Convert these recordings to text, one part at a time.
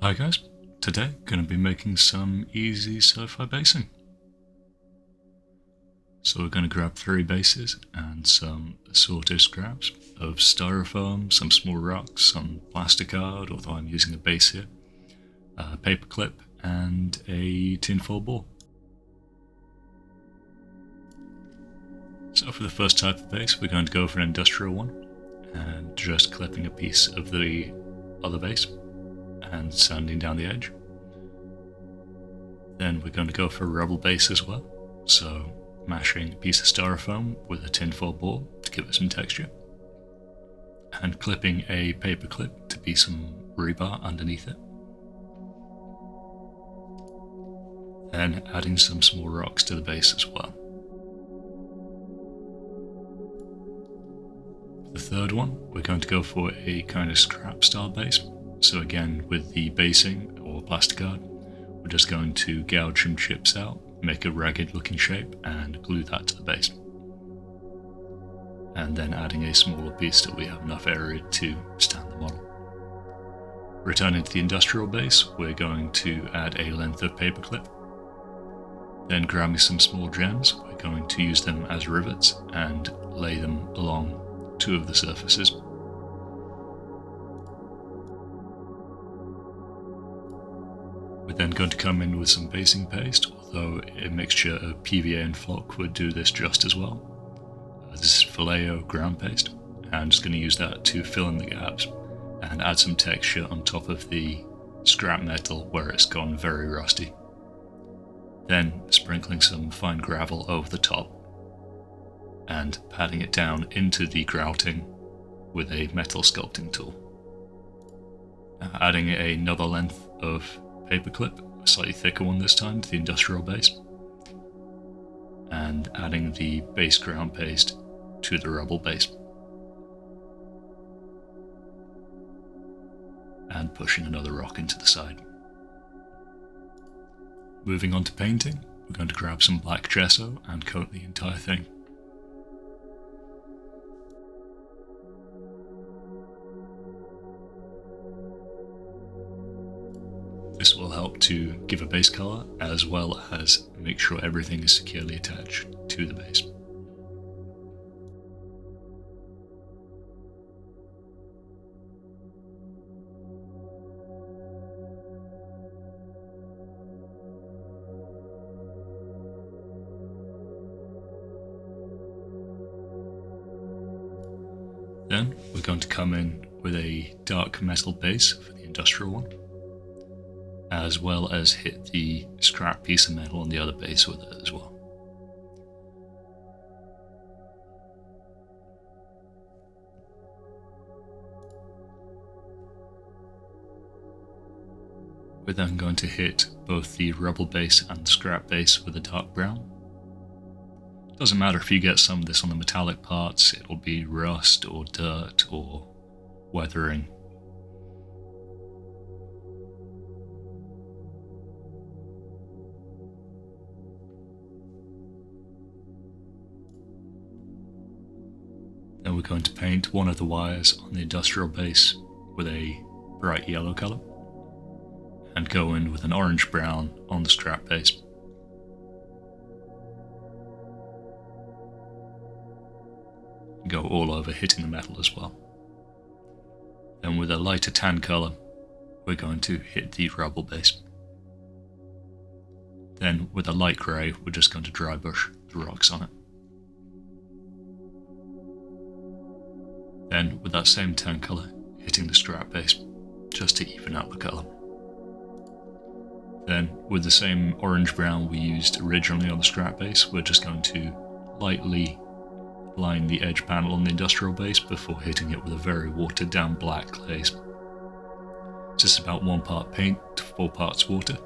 Hi guys, today going to be making some easy sci-fi basing. So we're going to grab 3 bases and some assorted scraps of styrofoam, some small rocks, some plasticard, although I'm using a base here, a paperclip and a tinfoil ball. So for the first type of base we're going to go for an industrial one and just clipping a piece of the other base and sanding down the edge. Then we're going to go for a rubble base as well, so mashing a piece of styrofoam with a tinfoil ball to give it some texture, and clipping a paper clip to be some rebar underneath it. Then adding some small rocks to the base as well. The third one, we're going to go for a kind of scrap style base. So again, with the basing or plasticard, we're just going to gouge some chips out, make a ragged looking shape and glue that to the base. And then adding a smaller piece that we have enough area to stand the model. Returning to the industrial base, we're going to add a length of paperclip. Then grabbing some small gems, we're going to use them as rivets and lay them along 2 of the surfaces. We're then going to come in with some basing paste, although a mixture of PVA and flock would do this just as well. This is Vallejo ground paste, and I'm just going to use that to fill in the gaps and add some texture on top of the scrap metal where it's gone very rusty. Then sprinkling some fine gravel over the top and patting it down into the grouting with a metal sculpting tool. Adding another length of paperclip, a slightly thicker one this time, to the industrial base, and adding the base ground paste to the rubble base, and pushing another rock into the side. Moving on to painting, we're going to grab some black gesso and coat the entire thing. This will help to give a base colour as well as make sure everything is securely attached to the base. Then we're going to come in with a dark metal base for the industrial one, as well as hit the scrap piece of metal on the other base with it as well. We're then going to hit both the rubble base and the scrap base with a dark brown. Doesn't matter if you get some of this on the metallic parts, it'll be rust or dirt or weathering. Then we're going to paint one of the wires on the industrial base with a bright yellow colour, and go in with an orange brown on the scrap base. Go all over, hitting the metal as well. Then with a lighter tan colour, we're going to hit the rubble base. Then with a light grey, we're just going to dry brush the rocks on it. Then with that same tan colour, hitting the scrap base, just to even out the colour. Then with the same orange brown we used originally on the scrap base, we're just going to lightly line the edge panel on the industrial base before hitting it with a very watered down black glaze. Just about 1 part paint to 4 parts water.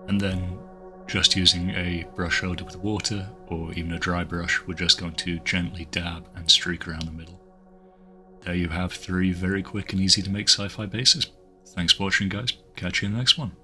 And then just using a brush loaded with water or even a dry brush, we're just going to gently dab and streak around the middle. There you have 3 very quick and easy to make sci-fi bases. Thanks for watching guys, catch you in the next one.